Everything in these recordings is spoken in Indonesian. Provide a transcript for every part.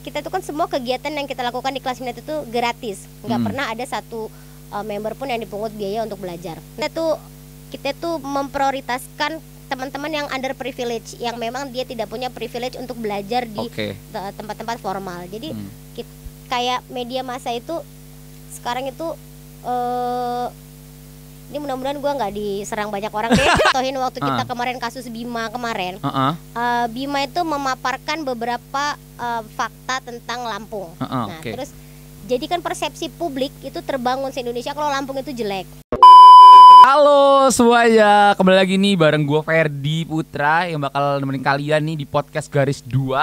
kita tuh kan semua kegiatan yang kita lakukan di kelas minat itu gratis, nggak pernah ada satu member pun yang dipungut biaya untuk belajar. Kita tuh memprioritaskan teman-teman yang underprivilege, yang memang dia tidak punya privilege untuk belajar di tempat-tempat formal. Jadi kayak media massa itu sekarang itu ini mudah-mudahan gue nggak diserang banyak orang deh. Tohin waktu kita kemarin kasus Bima kemarin, Bima itu memaparkan beberapa fakta tentang Lampung. Terus jadi kan persepsi publik itu terbangun se Indonesia kalau Lampung itu jelek. Halo semuanya, kembali lagi nih bareng gue Ferdi Putra yang bakal nemenin kalian nih di podcast Garis 2.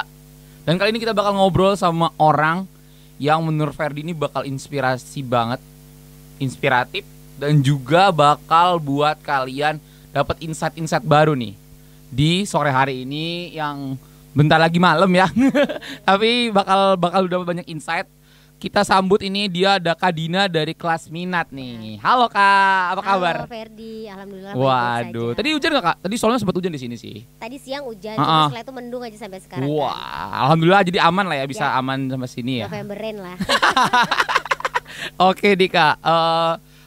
Dan kali ini kita bakal ngobrol sama orang yang menurut Ferdi ini bakal inspiratif, dan juga bakal buat kalian dapat insight-insight baru nih di sore hari ini yang bentar lagi malam ya. Tapi bakal dapat banyak insight. Kita sambut ini, dia ada Kak Dina dari kelas minat nih. Halo Kak, apa kabar? Halo Ferdi, alhamdulillah. Waduh, tadi hujan nggak Kak? Tadi soalnya sempat hujan di sini sih. Tadi siang hujan, cuma setelah itu mendung aja sampai sekarang. Wah, alhamdulillah jadi aman lah ya, bisa aman sampai sini ya. Novemberin lah. Oke nih Kak,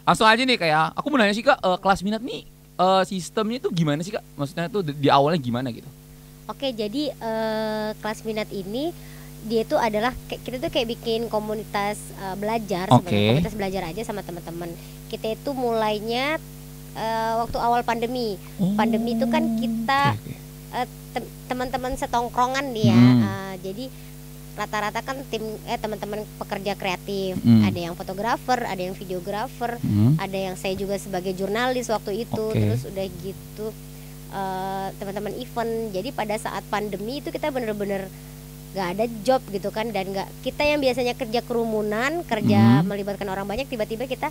langsung aja nih Kak ya. Aku mau nanya sih Kak, kelas minat nih sistemnya itu gimana sih Kak? Maksudnya tuh di awalnya gimana gitu? Oke, jadi kelas minat ini dia itu adalah kita tuh kayak bikin komunitas belajar, sebenarnya komunitas belajar aja sama teman-teman. Kita itu mulainya waktu awal pandemi. Pandemi itu kan kita teman-teman setongkrongan dia. Jadi rata-rata kan teman-teman pekerja kreatif, ada yang fotografer, ada yang videografer, ada yang saya juga sebagai jurnalis waktu itu. Terus udah gitu teman-teman event. Jadi pada saat pandemi itu kita bener-bener nggak ada job gitu kan, dan kita yang biasanya kerja kerumunan, kerja melibatkan orang banyak, tiba-tiba kita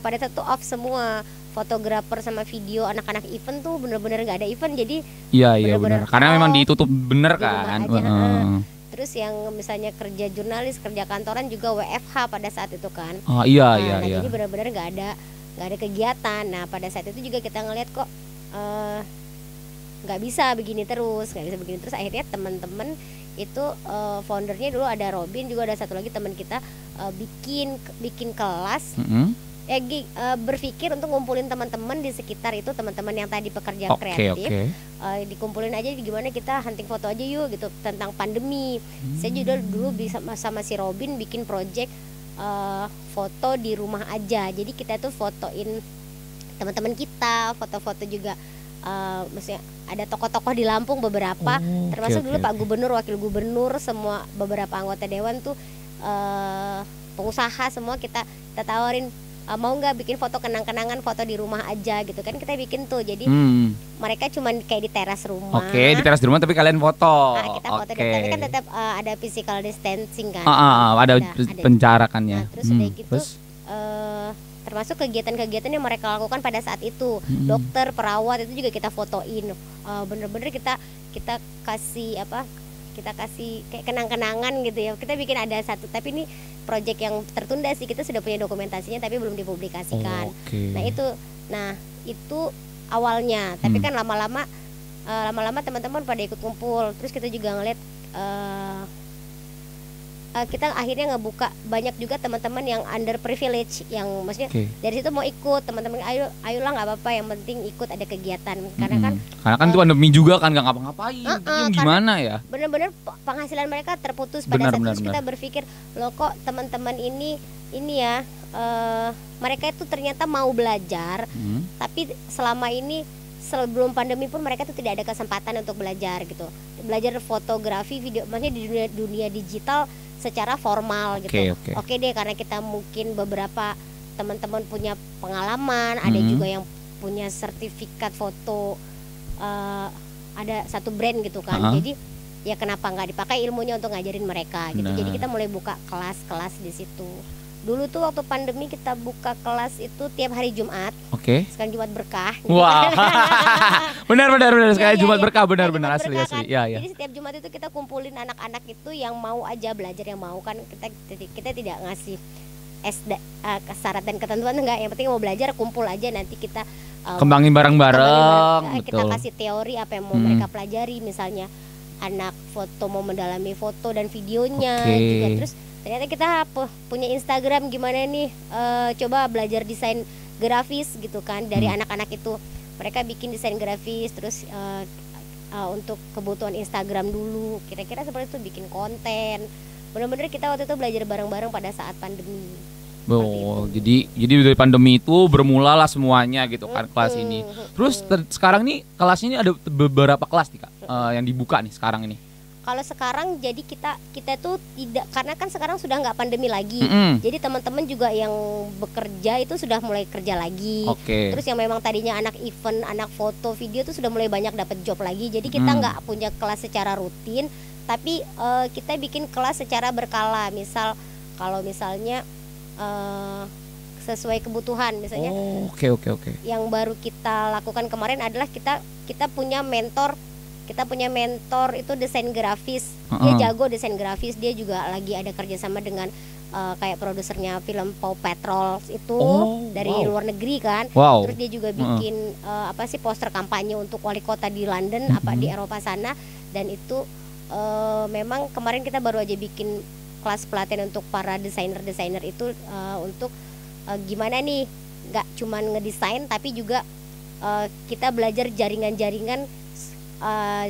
pada saat itu off semua, fotografer sama video, anak-anak event tuh bener-bener nggak ada event. Jadi iya benar, karena memang ditutup bener kan. Terus yang misalnya kerja jurnalis, kerja kantoran juga WFH pada saat itu kan. Iya. Jadi bener-bener nggak ada kegiatan. Nah pada saat itu juga kita ngeliat kok nggak bisa begini terus. Akhirnya teman-teman itu foundernya dulu ada Robin, juga ada satu lagi teman kita bikin kelas. Berpikir untuk ngumpulin teman-teman di sekitar itu, teman-teman yang tadi pekerja kreatif. Dikumpulin aja gimana kita hunting foto aja yuk gitu tentang pandemi. Saya juga dulu bisa sama si Robin bikin project foto di rumah aja. Jadi kita tuh fotoin teman-teman kita, foto-foto juga. Maksudnya ada tokoh-tokoh di Lampung beberapa, termasuk dulu Pak Gubernur, Wakil Gubernur, semua beberapa anggota dewan tuh pengusaha semua kita tawarin, mau nggak bikin foto kenang-kenangan, foto di rumah aja gitu kan, kita bikin tuh. Jadi mereka cuman kayak di teras rumah. Di teras rumah tapi kalian foto. Kita foto tapi kan tetap ada physical distancing kan. Ada penjarakannya. Terus udah gitu termasuk kegiatan-kegiatan yang mereka lakukan pada saat itu, dokter, perawat itu juga kita fotoin. Bener-bener kita kasih kita kasih kayak kenang-kenangan gitu ya. Kita bikin ada satu, tapi ini project yang tertunda sih, kita sudah punya dokumentasinya tapi belum dipublikasikan. Nah itu awalnya, tapi kan lama-lama teman-teman pada ikut kumpul. Terus kita juga ngeliat kita akhirnya ngebuka banyak juga teman-teman yang underprivilege, yang maksudnya dari situ mau ikut, teman-teman ayolah nggak apa-apa, yang penting ikut ada kegiatan. Karena kan itu pandemi juga kan, nggak ngapa-ngapain. Gimana ya, bener-bener penghasilan mereka terputus pada saat itu. Kita berpikir loh kok teman-teman ini ya mereka itu ternyata mau belajar, tapi selama ini sebelum pandemi pun mereka tuh tidak ada kesempatan untuk belajar gitu, belajar fotografi, video, maksudnya di dunia digital secara formal gitu. Oke deh, karena kita mungkin beberapa teman-teman punya pengalaman, ada juga yang punya sertifikat foto, ada satu brand gitu kan. Jadi ya kenapa nggak dipakai ilmunya untuk ngajarin mereka gitu. Jadi kita mulai buka kelas-kelas di situ. Dulu tuh waktu pandemi kita buka kelas itu tiap hari Jumat. Sekarang Jumat berkah. Wah. benar. Sekarang Jumat berkah, benar asli. Kan? Jadi setiap Jumat itu kita kumpulin anak-anak itu yang mau aja belajar, yang mau kan kita tidak ngasih syarat dan ketentuan, enggak. Yang penting mau belajar kumpul aja, nanti kita kembangin bareng-bareng. Kita kasih teori apa yang mau mereka pelajari, misalnya anak foto mau mendalami foto dan videonya juga. Terus ternyata kita punya Instagram, gimana nih coba belajar desain grafis gitu kan dari anak-anak itu. Mereka bikin desain grafis terus untuk kebutuhan Instagram dulu, kira-kira seperti itu, bikin konten. Benar-benar kita waktu itu belajar bareng-bareng pada saat pandemi. Oh, jadi dari pandemi itu bermulalah semuanya gitu kan kelas ini. Terus sekarang nih kelas ini ada beberapa kelas nih Kak yang dibuka nih sekarang ini. Kalau sekarang jadi kita tuh tidak, karena kan sekarang sudah nggak pandemi lagi. Jadi teman-teman juga yang bekerja itu sudah mulai kerja lagi. Terus yang memang tadinya anak event, anak foto, video tuh sudah mulai banyak dapat job lagi. Jadi kita nggak punya kelas secara rutin, tapi kita bikin kelas secara berkala. Misal kalau misalnya sesuai kebutuhan misalnya. Oke. Yang baru kita lakukan kemarin adalah kita punya mentor. Kita punya mentor itu desain grafis. Dia jago desain grafis. Dia juga lagi ada kerjasama dengan kayak produsernya film Paw Patrol itu dari luar negeri kan. Terus dia juga bikin poster kampanye untuk wali kota di London, di Eropa sana. Dan itu memang kemarin kita baru aja bikin kelas pelatihan untuk para desainer itu untuk gimana nih, nggak cuman ngedesain tapi juga kita belajar jaringan-jaringan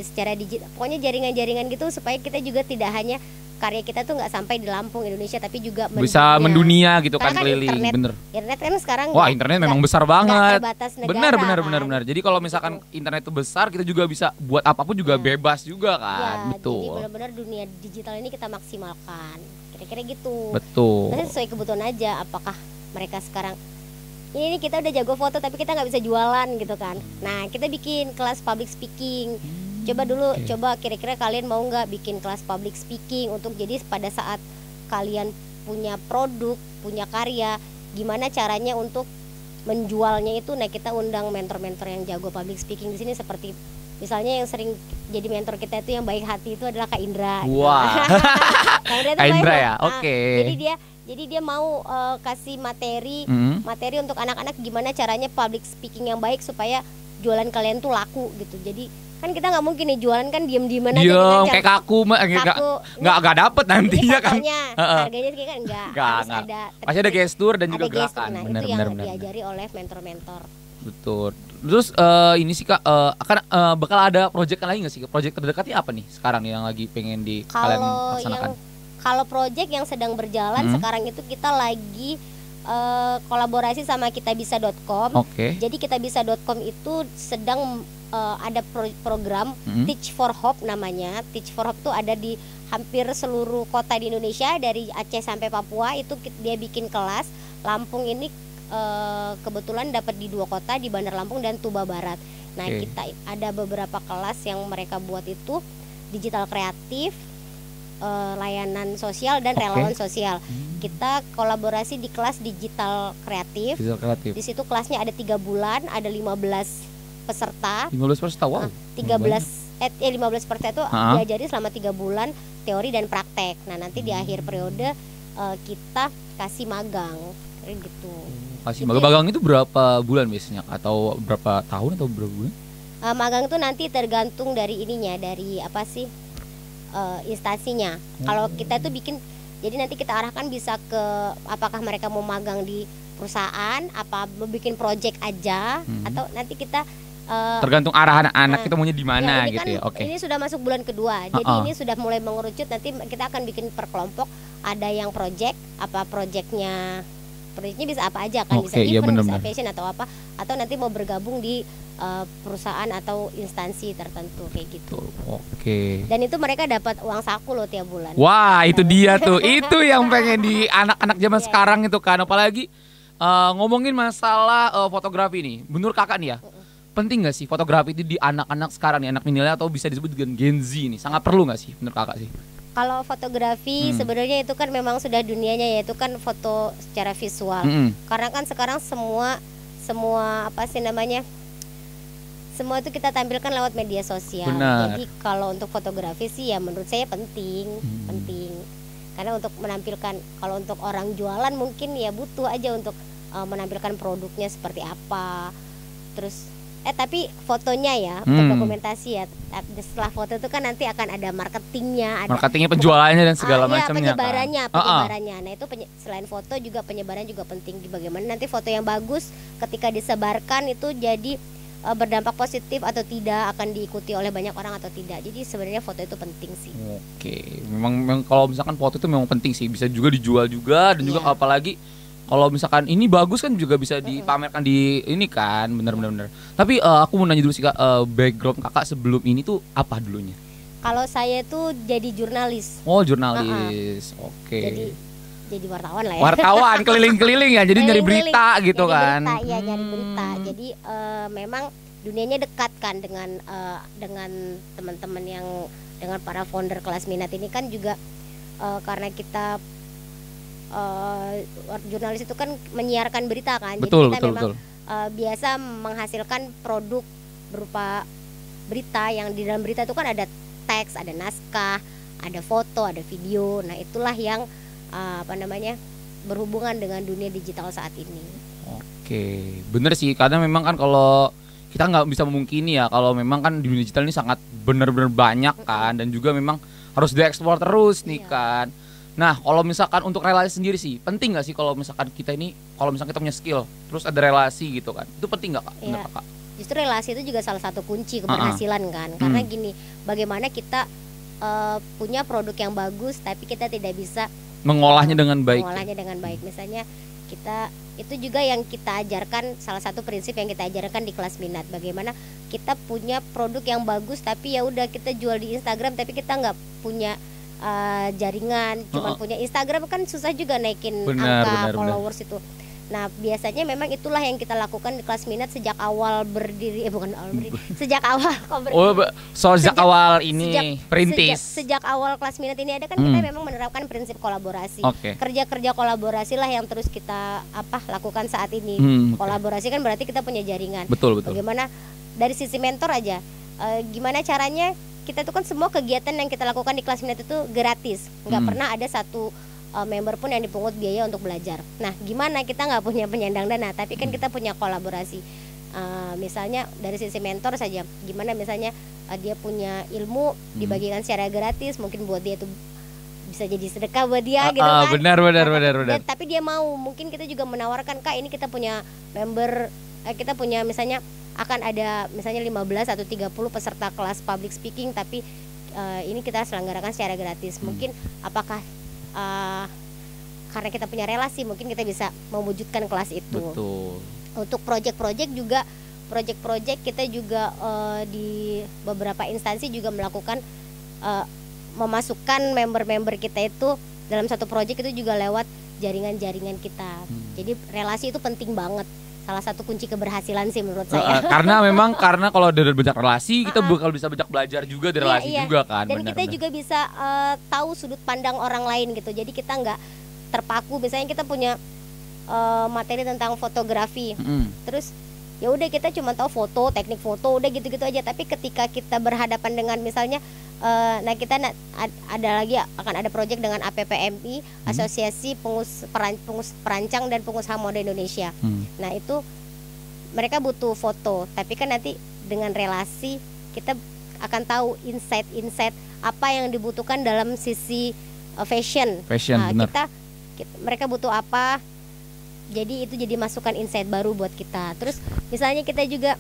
secara digital. Pokoknya jaringan-jaringan gitu supaya kita juga tidak hanya karya kita tuh nggak sampai di Lampung Indonesia tapi juga bisa mendunia gitu kan, keliling. Internet kan sekarang internet memang besar banget. Benar. Jadi kalau misalkan internet itu besar, kita juga bisa buat apapun juga bebas juga kan. Betul. Jadi benar-benar dunia digital ini kita maksimalkan. Kira-kira gitu. Betul. Terus sesuai kebutuhan aja. Apakah mereka sekarang ini kita udah jago foto tapi kita nggak bisa jualan gitu kan. Nah kita bikin kelas public speaking. Coba kira-kira kalian mau nggak bikin kelas public speaking untuk jadi pada saat kalian punya produk, punya karya, gimana caranya untuk menjualnya itu. Nah kita undang mentor-mentor yang jago public speaking di sini, seperti misalnya yang sering jadi mentor kita itu yang baik hati itu adalah Kak Indra. Wah. Kak Indra ya, oke. Jadi dia mau kasih materi untuk anak-anak gimana caranya public speaking yang baik supaya jualan kalian tuh laku gitu. Jadi kan kita nggak mungkin nih jualan kan diem-dieman aja kan, kayak kaku nggak dapet nantinya kan. Harganya kan enggak. Pasti ada gestur dan juga gerakan. Nah, itu yang diajari oleh mentor-mentor. Betul. Terus ini sih Kak, akan bakal ada proyek lagi nggak sih? Proyek terdekatnya apa nih sekarang nih yang lagi pengen kalian laksanakan? Kalau proyek yang sedang berjalan sekarang itu kita lagi kolaborasi sama kitabisa.com. Jadi kitabisa.com itu sedang ada program Teach for Hope namanya. Teach for Hope tuh ada di hampir seluruh kota di Indonesia, dari Aceh sampai Papua. Itu dia bikin kelas. Lampung ini kebetulan dapat di 2 kota, di Bandar Lampung dan Tuba Barat. Nah kita ada beberapa kelas yang mereka buat itu digital kreatif, layanan sosial dan relawan sosial. Kita kolaborasi di kelas digital kreatif. Di situ kelasnya ada 3 bulan, ada 15 peserta. 15 peserta, wow. 15 peserta itu diajari selama 3 bulan teori dan praktek. Nah nanti di akhir periode kita kasih magang, gitu. Kasih magang itu berapa bulan biasanya? Atau berapa tahun atau berapa bulan? Magang itu nanti tergantung dari ininya, dari instansinya. Kalau kita tuh bikin, jadi nanti kita arahkan bisa ke apakah mereka mau magang di perusahaan, apa mau bikin project aja, atau nanti kita tergantung arahan anak kita maunya di mana gitu ya. Ini sudah masuk bulan kedua, jadi ini sudah mulai mengerucut. Nanti kita akan bikin per kelompok. Ada yang project, projectnya bisa apa aja kan, bisa event, bisa fashion atau apa, atau nanti mau bergabung di perusahaan atau instansi tertentu kayak gitu. Dan itu mereka dapat uang saku loh tiap bulan. Wah itu dia tuh, itu yang pengen di anak-anak zaman sekarang itu kan. Apalagi ngomongin masalah fotografi nih, menurut kakak nih ya, penting nggak sih fotografi itu di anak-anak sekarang nih, anak milenial atau bisa disebut dengan Gen Z nih? Sangat perlu nggak sih menurut kakak sih? Kalau fotografi sebenarnya itu kan memang sudah dunianya, yaitu kan foto secara visual. Karena kan sekarang semua semua itu kita tampilkan lewat media sosial. Jadi kalau untuk fotografi sih ya menurut saya penting. Karena untuk menampilkan, kalau untuk orang jualan mungkin ya butuh aja untuk menampilkan produknya seperti apa. Terus Tapi fotonya ya, untuk dokumentasi ya. Setelah foto itu kan nanti akan ada marketingnya, penjualannya dan segala macamnya. Penyebarannya. Nah itu selain foto juga penyebaran juga penting. Bagaimana nanti foto yang bagus ketika disebarkan itu jadi berdampak positif atau tidak, akan diikuti oleh banyak orang atau tidak. Jadi sebenarnya foto itu penting sih. Oke, memang kalau misalkan foto itu memang penting sih, bisa juga dijual juga dan juga apalagi kalau misalkan ini bagus kan juga bisa dipamerkan di ini kan, bener. Tapi aku mau nanya dulu sih Kak, background Kakak sebelum ini tuh apa dulunya? Kalau saya tuh jadi jurnalis. Oh, jurnalis. Oke. Jadi wartawan lah ya. Wartawan keliling-keliling ya, jadi nyari berita gitu kan. Nyari berita. Jadi memang dunianya dekat kan dengan teman-teman yang dengan para founder kelas minat ini kan juga karena kita jurnalis itu kan menyiarkan berita kan. Betul, jadi kita memang betul. Biasa menghasilkan produk berupa berita yang di dalam berita itu kan ada teks, ada naskah, ada foto, ada video. Nah itulah yang berhubungan dengan dunia digital saat ini. Oke, bener sih, karena memang kan kalau kita nggak bisa memungkini ya, kalau memang kan di dunia digital ini sangat bener-bener banyak kan, dan juga memang harus diekspor terus nih kan. Nah kalau misalkan untuk relasi sendiri sih, penting nggak sih kalau misalkan kita punya skill, terus ada relasi gitu kan, itu penting nggak Kak? Bener Kak? Justru relasi itu juga salah satu kunci keberhasilan kan, karena gini, bagaimana kita punya produk yang bagus tapi kita tidak bisa mengolahnya dengan baik. Misalnya kita itu juga yang kita ajarkan, salah satu prinsip yang kita ajarkan di kelas minat. Bagaimana kita punya produk yang bagus tapi ya udah kita jual di Instagram tapi kita nggak punya jaringan, cuma punya Instagram kan susah juga naikin angka followers itu. Nah biasanya memang itulah yang kita lakukan di kelas minat sejak awal berdiri, sejak awal Sejak awal kelas minat ini ada kan kita memang menerapkan prinsip kolaborasi. Kerja kolaborasi lah yang terus kita lakukan saat ini. Kolaborasi kan berarti kita punya jaringan. Betul. Bagaimana dari sisi mentor aja, gimana caranya kita tuh kan semua kegiatan yang kita lakukan di kelas minat itu gratis, nggak pernah ada satu member pun yang dipungut biaya untuk belajar. Nah gimana kita nggak punya penyandang dana tapi kan kita punya kolaborasi. Misalnya dari sisi mentor saja, gimana misalnya dia punya ilmu dibagikan secara gratis, mungkin buat dia tuh bisa jadi sedekah buat dia gitu kan. Benar. Tapi dia mau, mungkin kita juga menawarkan, Kak ini kita punya member, kita punya misalnya akan ada misalnya 15 atau 30 peserta kelas public speaking, tapi ini kita selenggarakan secara gratis. Mungkin apakah karena kita punya relasi, mungkin kita bisa mewujudkan kelas itu. Betul. Untuk project-project kita juga di beberapa instansi juga melakukan memasukkan member-member kita itu dalam satu project itu juga lewat jaringan-jaringan kita. Jadi relasi itu penting banget. Salah satu kunci keberhasilan sih menurut saya. Karena kalau ada banyak relasi, kita bakal bisa banyak belajar juga dari relasi juga kan. Dan kita juga bisa tahu sudut pandang orang lain gitu. Jadi kita nggak terpaku. Misalnya kita punya materi tentang fotografi, terus ya udah kita cuma tahu foto, teknik foto, udah gitu-gitu aja. Tapi ketika kita berhadapan dengan misalnya kita ada lagi akan ada proyek dengan APPMI, Asosiasi Perancang dan Pengusaha Mode Indonesia. Nah itu mereka butuh foto, tapi kan nanti dengan relasi kita akan tahu insight apa yang dibutuhkan dalam sisi fashion. Mereka butuh apa, jadi itu jadi masukan insight baru buat kita. Terus misalnya kita juga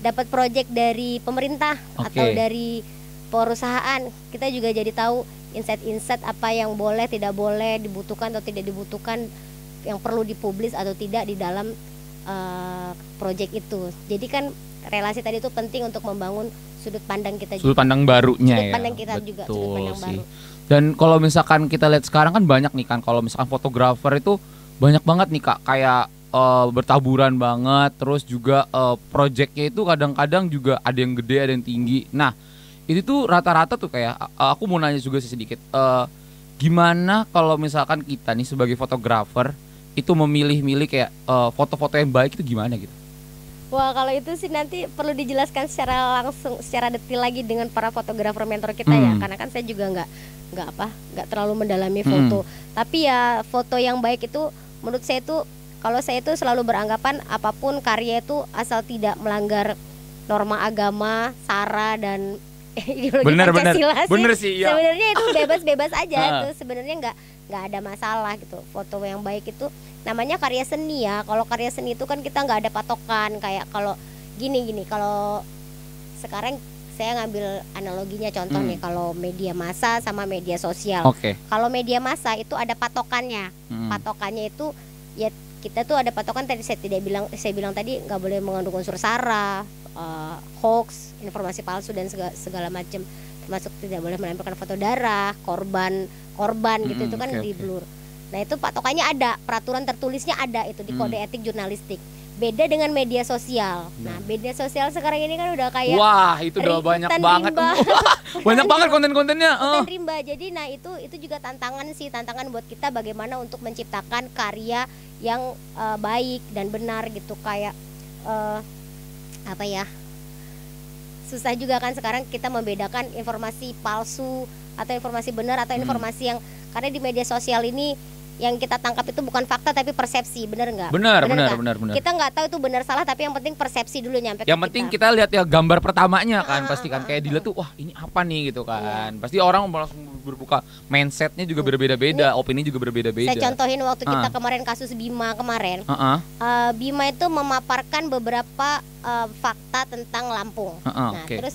dapat proyek dari pemerintah atau dari perusahaan, kita juga jadi tahu insight apa yang boleh, tidak boleh, dibutuhkan atau tidak dibutuhkan, yang perlu dipublis atau tidak di dalam proyek itu. Jadi kan relasi tadi itu penting untuk membangun sudut pandang kita juga. Sudut pandang barunya sudut pandang kita juga, sudut pandang baru. Dan kalau misalkan kita lihat sekarang kan banyak nih kan, kalau misalkan fotografer itu banyak banget nih Kak, kayak bertaburan banget. Terus juga projectnya itu kadang-kadang juga ada yang gede, ada yang tinggi. Nah itu tuh rata-rata tuh kayak aku mau nanya juga sih sedikit, gimana kalau misalkan kita nih sebagai fotografer itu memilih-milih kayak foto-foto yang baik itu gimana gitu? Wah kalau itu sih nanti perlu dijelaskan secara detail lagi dengan para fotografer mentor kita ya, karena kan saya juga nggak terlalu mendalami foto. Tapi ya foto yang baik itu menurut saya itu kalau saya itu selalu beranggapan apapun karya itu asal tidak melanggar norma agama, sara dan ideologi Pancasila sih. Bener sih, iya. Sebenarnya itu bebas-bebas aja tuh. Sebenarnya nggak ada masalah gitu. Foto yang baik itu namanya karya seni ya. Kalau karya seni itu kan kita nggak ada patokan, kayak kalau gini kalau sekarang saya ngambil analoginya contoh nih, kalau media massa sama media sosial. Kalau media massa itu ada patokannya. Patokannya itu ya kita tuh ada patokan, tadi saya bilang tadi nggak boleh mengandung unsur sara, hoax, informasi palsu dan segala macam, termasuk tidak boleh menampilkan foto darah korban gitu, itu kan di blur. Nah itu patokannya ada, peraturan tertulisnya ada itu di kode etik jurnalistik. Beda dengan media sosial. Nah media sosial sekarang ini kan udah kayak wah itu udah banyak banget banyak banget konten-kontennya. Konten rimba. Jadi nah itu juga tantangan buat kita bagaimana untuk menciptakan karya yang baik dan benar gitu, kayak apa ya, susah juga kan sekarang kita membedakan informasi palsu atau informasi benar atau informasi yang, karena di media sosial ini yang kita tangkap itu bukan fakta tapi persepsi, benar nggak? Benar. Kita nggak tahu itu benar salah, tapi yang penting persepsi dulu nyampe ke kita. Yang penting kita lihat ya gambar pertamanya kan, pasti kan kayak dilihat tuh wah ini apa nih gitu kan. Pasti orang langsung berbuka, mindsetnya juga berbeda-beda, opini juga berbeda-beda. Saya contohin waktu kita kemarin kasus Bima kemarin. Bima itu memaparkan beberapa fakta tentang Lampung. Terus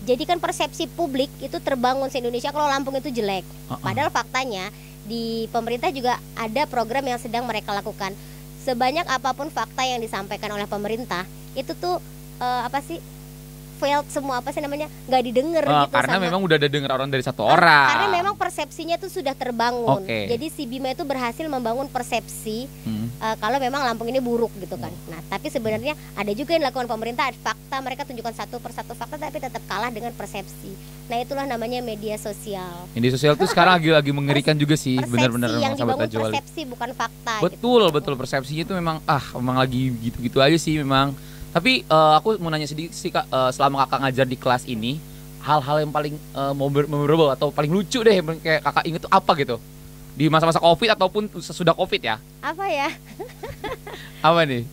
jadi kan persepsi publik itu terbangun se-Indonesia kalau Lampung itu jelek. Padahal faktanya di pemerintah juga ada program yang sedang mereka lakukan. Sebanyak apapun fakta yang disampaikan oleh pemerintah, itu tuh failed semua, nggak didengar gitu. Karena memang udah ada dengar orang dari satu orang. Karena memang persepsinya tuh sudah terbangun. Jadi si Bima itu berhasil membangun persepsi kalau memang Lampung ini buruk gitu kan. Nah tapi sebenarnya ada juga yang dilakukan pemerintah, fakta mereka tunjukkan satu persatu fakta tapi tetap kalah dengan persepsi. Nah itulah namanya media sosial. Media sosial tuh sekarang lagi mengerikan juga sih, benar-benar yang dibangun persepsi bukan fakta. Betul persepsinya itu memang lagi gitu-gitu aja sih memang. Tapi aku mau nanya sedikit sih Kak, selama Kakak ngajar di kelas ini, hal-hal yang paling memorable atau paling lucu deh kayak Kakak inget tuh apa gitu? Di masa-masa Covid ataupun sesudah Covid ya? Apa ya? Apa nih?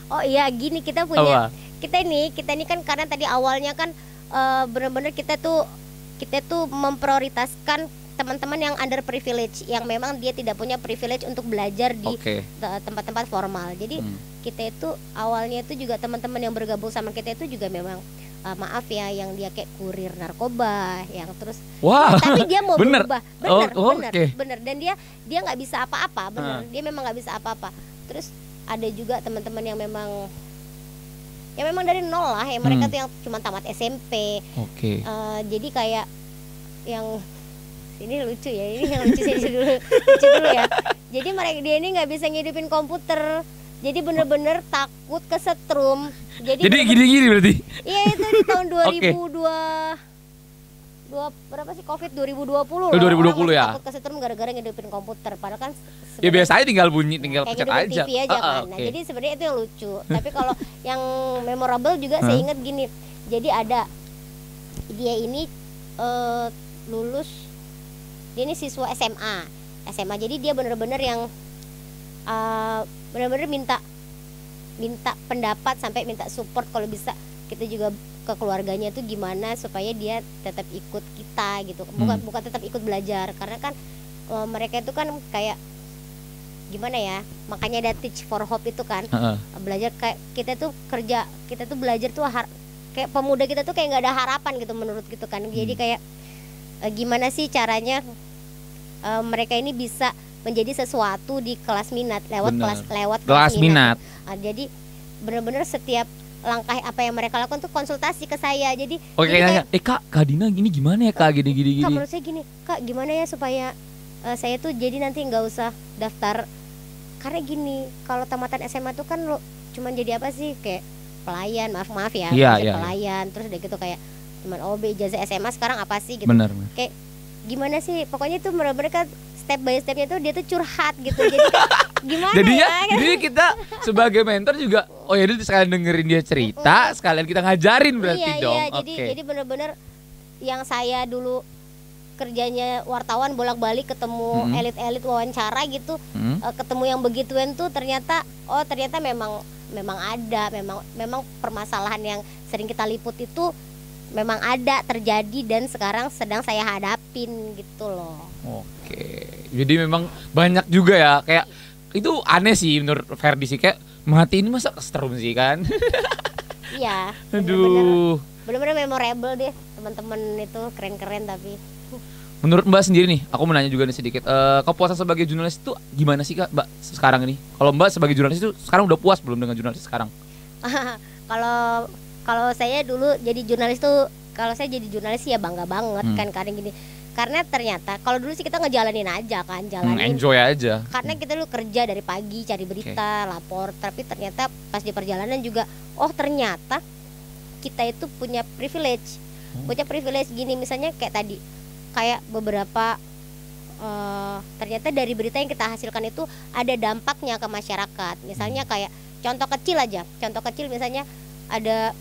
Oh iya gini, kita punya kita ini kan karena tadi awalnya kan benar-benar kita tuh memprioritaskan teman-teman yang underprivilege, yang memang dia tidak punya privilege untuk belajar di tempat-tempat formal. Jadi kita itu awalnya itu juga teman-teman yang bergabung sama kita itu juga memang maaf ya, yang dia kayak kurir narkoba, yang terus tapi dia mau berubah, bener, dan dia nggak bisa apa-apa, dia memang nggak bisa apa-apa. Terus ada juga teman-teman yang memang dari nol lah, yang mereka tuh yang cuma tamat SMP. Jadi kayak yang ini lucu ya, ini yang lucu dulu ya. Jadi dia ini nggak bisa ngidupin komputer, jadi bener-bener takut kesetrum. Jadi gini berarti? Iya itu di tahun 2002 berapa sih, Covid 2020 loh. 2020 ya. Takut kesetrum gara-gara ngidupin komputer, padahal kan ya biasa aja tinggal pencet aja. TV aja kan. Nah jadi sebenarnya itu yang lucu. Tapi kalau yang memorable juga saya ingat gini. Jadi ada dia ini lulus. Dia ini siswa SMA. Jadi dia benar-benar yang benar-benar minta pendapat, sampai minta support kalau bisa kita juga ke keluarganya tuh gimana supaya dia tetap ikut kita gitu. Bukan tetap ikut belajar, karena kan mereka itu kan kayak gimana ya, makanya ada Teach for Hope itu kan. Belajar kayak kita tuh belajar tuh kayak pemuda kita tuh kayak nggak ada harapan gitu menurut gitu kan. Jadi kayak gimana sih caranya mereka ini bisa menjadi sesuatu di kelas minat lewat kelas minat. Jadi benar-benar setiap langkah apa yang mereka lakukan tuh konsultasi ke saya. Jadi Kak Dina gini gimana ya Kak, gini. Kak menurut saya gini, Kak gimana ya supaya saya tuh jadi nanti nggak usah daftar, karena gini, kalau tamatan SMA tuh kan lo cuman jadi apa sih, kayak pelayan, maaf ya, pelayan. Terus udah gitu kayak cuman OB, ijazah SMA, sekarang apa sih gitu. Benar. Kayak gimana sih, pokoknya itu mereka step by stepnya tuh dia tuh curhat gitu. Jadi gimana jadi kita sebagai mentor juga jadi sekalian dengerin dia cerita, sekalian kita ngajarin berarti dong. Jadi benar-benar yang saya dulu kerjanya wartawan bolak-balik ketemu elit-elit wawancara gitu, ketemu yang begituan tuh ternyata memang ada, memang permasalahan yang sering kita liput itu memang ada terjadi dan sekarang sedang saya hadapin gitu loh. Oke, jadi memang banyak juga ya, kayak itu aneh sih menurut Ferdi sih, kayak mati ini masa kesetrum sih kan. Iya. Aduh. Bener-bener memorable deh teman-teman, itu keren-keren. Tapi menurut Mbak sendiri nih, aku mau nanya juga nih sedikit, kepuasan sebagai jurnalis itu gimana sih Kak Mbak sekarang ini? Kalau Mbak sebagai jurnalis itu sekarang udah puas belum dengan jurnalis sekarang? Kalau saya dulu jadi jurnalis tuh, kalau saya jadi jurnalis sih ya bangga banget kan, karena ternyata kalau dulu sih kita ngejalanin aja kan, enjoy aja. Karena kita dulu kerja dari pagi cari berita, lapor, tapi ternyata pas di perjalanan juga, oh ternyata kita itu punya privilege gini, misalnya kayak tadi, kayak beberapa ternyata dari berita yang kita hasilkan itu ada dampaknya ke masyarakat. Misalnya kayak contoh kecil misalnya ada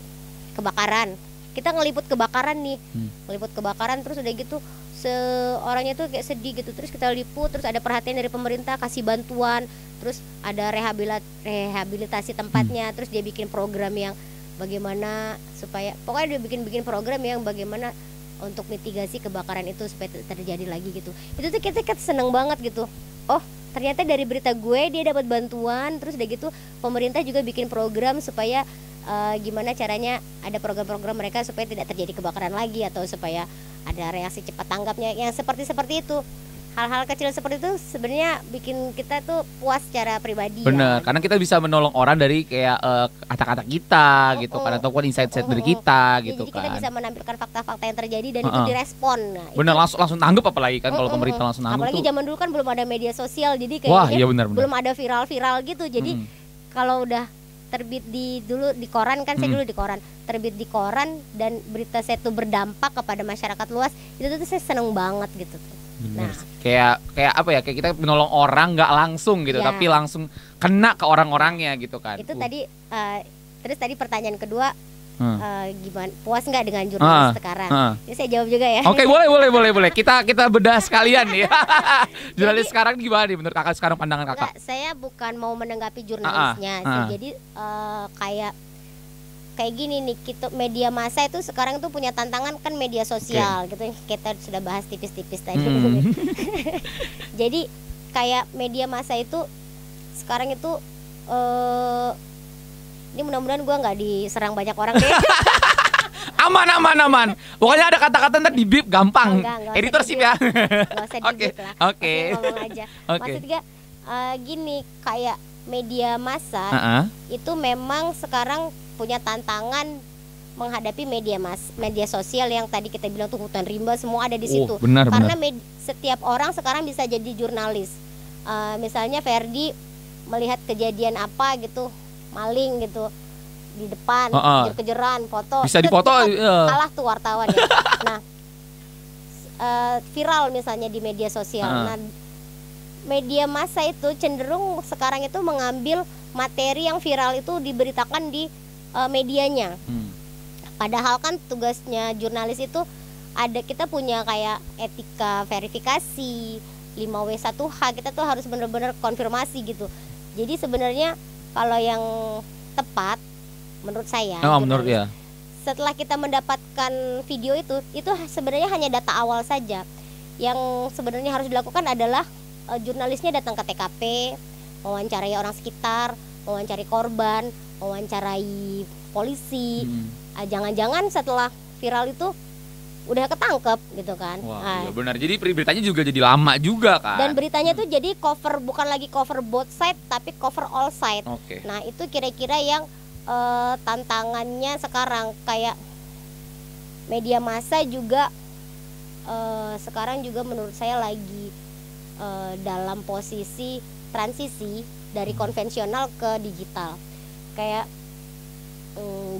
kebakaran, kita ngeliput kebakaran nih, terus udah gitu seorangnya tuh kayak sedih gitu, terus kita liput, terus ada perhatian dari pemerintah kasih bantuan, terus ada rehabilitasi tempatnya, terus dia bikin program yang bagaimana supaya, pokoknya dia bikin program yang bagaimana untuk mitigasi kebakaran itu supaya terjadi lagi gitu. Itu tuh kita seneng banget gitu. Oh ternyata dari berita gue dia dapat bantuan, terus udah gitu pemerintah juga bikin program supaya gimana caranya ada program-program mereka supaya tidak terjadi kebakaran lagi, atau supaya ada reaksi cepat tanggapnya, yang seperti itu. Hal-hal kecil seperti itu sebenarnya bikin kita tuh puas secara pribadi. Bener, karena kita bisa menolong orang dari kayak kata-kata kita gitu kan, ataupun insight-insight dari kita gitu jadi kan. Kita bisa menampilkan fakta-fakta yang terjadi dan itu direspon. Nah, bener, langsung tanggap, apalagi kan kalau pemerintah langsung tanggap. Apalagi zaman dulu kan belum ada media sosial, jadi kayaknya belum ada viral-viral gitu. Jadi kalau udah terbit dulu di koran kan, saya dulu di koran, terbit di koran dan berita saya tuh berdampak kepada masyarakat luas, itu tuh saya seneng banget gitu tuh. Bener. Nah, kayak apa ya, kayak kita menolong orang nggak langsung gitu, tapi langsung kena ke orang-orangnya gitu kan. Itu tadi terus tadi pertanyaan kedua, gimana, puas nggak dengan jurnalis sekarang? Ini saya jawab juga ya. Oke, boleh. Kita bedah sekalian nih. Jurnalis sekarang gimana nih menurut kakak sekarang, pandangan kakak? Saya bukan mau menanggapi jurnalisnya, jadi kayak gini nih, kita media massa itu sekarang tuh punya tantangan kan, media sosial gitu, kita sudah bahas tipis-tipis tadi. Jadi kayak media massa itu sekarang itu ini mudah-mudahan gue nggak diserang banyak orang deh. Aman. Pokoknya ada kata-kata ntar di bip gampang. Editor sip ya. Oke. Ngomong aja. Maksudnya gini, kayak media massa itu memang sekarang punya tantangan menghadapi media sosial yang tadi kita bilang tuh hutan rimba, semua ada di situ. Karena setiap orang sekarang bisa jadi jurnalis. Misalnya Ferdi melihat kejadian apa gitu, maling gitu di depan, kejar-kejaran, foto, bisa dipoto, kalah tuh wartawan ya. Nah, viral misalnya di media sosial. Nah, media massa itu cenderung sekarang itu mengambil materi yang viral itu diberitakan di medianya. Padahal kan tugasnya jurnalis itu ada, kita punya kayak etika verifikasi 5W1H, kita tuh harus benar-benar konfirmasi gitu. Jadi sebenarnya kalau yang tepat menurut saya, setelah kita mendapatkan video itu sebenarnya hanya data awal saja. Yang sebenarnya harus dilakukan adalah jurnalisnya datang ke TKP, mewawancarai orang sekitar, mewawancarai korban, mewawancarai polisi. Jangan-jangan setelah viral itu udah ketangkep gitu kan. Iya benar. Jadi beritanya juga jadi lama juga kan. Dan beritanya tuh jadi cover, bukan lagi cover both side tapi cover all side. Nah, itu kira-kira yang tantangannya sekarang. Kayak media massa juga sekarang juga menurut saya lagi dalam posisi transisi dari konvensional ke digital. Kayak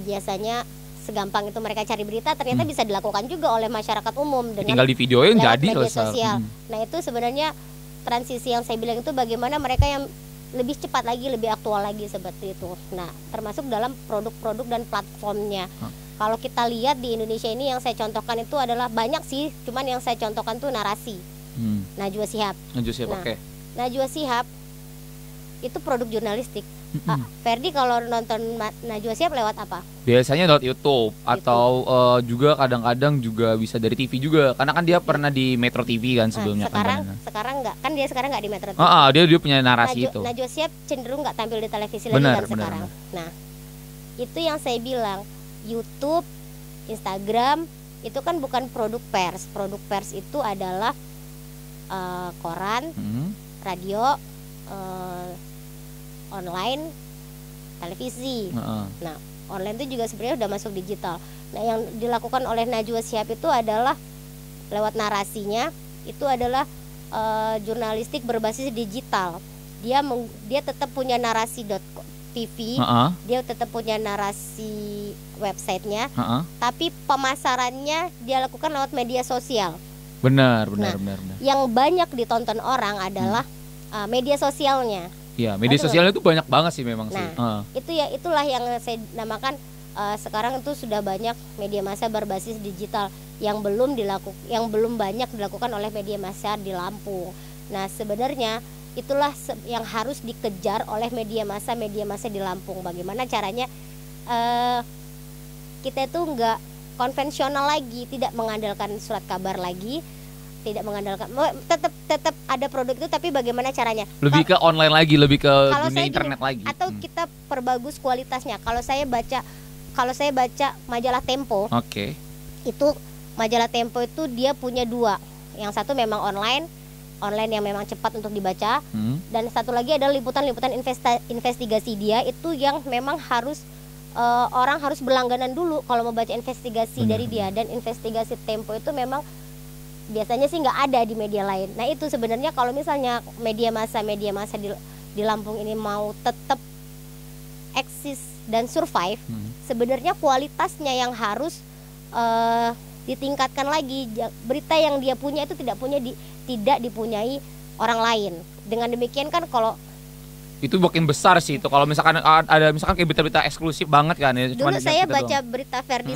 biasanya segampang itu mereka cari berita, ternyata bisa dilakukan juga oleh masyarakat umum dengan tinggal di videoin jadi media sosial. Nah, itu sebenarnya transisi yang saya bilang itu, bagaimana mereka yang lebih cepat lagi, lebih aktual lagi seperti itu. Nah, termasuk dalam produk-produk dan platformnya. Kalau kita lihat di Indonesia ini yang saya contohkan itu adalah banyak sih, cuman yang saya contohkan tuh narasi. Najwa Shihab. Oke. Najwa Shihab itu produk jurnalistik. Ferdi kalau nonton Najwa Shihab lewat apa? Biasanya lewat YouTube atau juga kadang-kadang juga bisa dari TV juga, karena kan dia pernah di Metro TV kan sebelumnya. Sekarang nggak, kan dia sekarang nggak di Metro TV. Dia punya narasi itu. Najwa Shihab cenderung nggak tampil di televisi lagi kan sekarang. Nah, itu yang saya bilang, YouTube, Instagram itu kan bukan produk pers. Produk pers itu adalah koran, radio, online, televisi. Nah, online itu juga sebenarnya udah masuk digital. Nah, yang dilakukan oleh Najwa Shihab itu adalah lewat narasinya, itu adalah jurnalistik berbasis digital. Dia tetap punya narasi.tv, dia tetap punya narasi websitenya, tapi pemasarannya dia lakukan lewat media sosial. Benar. Yang banyak ditonton orang adalah media sosialnya. Ya, media sosialnya itu banyak banget sih memang sih. Itulah yang saya namakan sekarang itu sudah banyak media massa berbasis digital yang belum banyak dilakukan oleh media massa di Lampung. Nah, sebenarnya itulah yang harus dikejar oleh media massa di Lampung. Bagaimana caranya kita itu nggak konvensional lagi, tidak mengandalkan surat kabar lagi, tidak mengandalkan, tetap ada produk itu, tapi bagaimana caranya? Lebih ke online lagi, lebih ke dunia internet lagi. Atau kita perbagus kualitasnya. Kalau saya baca majalah Tempo, itu majalah Tempo itu dia punya dua. Yang satu memang online yang memang cepat untuk dibaca, dan satu lagi adalah liputan investigasi dia itu yang memang harus orang harus berlangganan dulu kalau mau baca investigasi dari dia. Dan investigasi Tempo itu memang biasanya sih nggak ada di media lain. Nah, itu sebenarnya kalau misalnya media massa di Lampung ini mau tetap eksis dan survive, sebenarnya kualitasnya yang harus ditingkatkan lagi. Berita yang dia punya itu tidak dipunyai orang lain. Dengan demikian kan kalau itu makin besar sih itu kalau misalkan ada kayak berita-berita eksklusif banget kan ya. Dulu saya baca berita Ferdi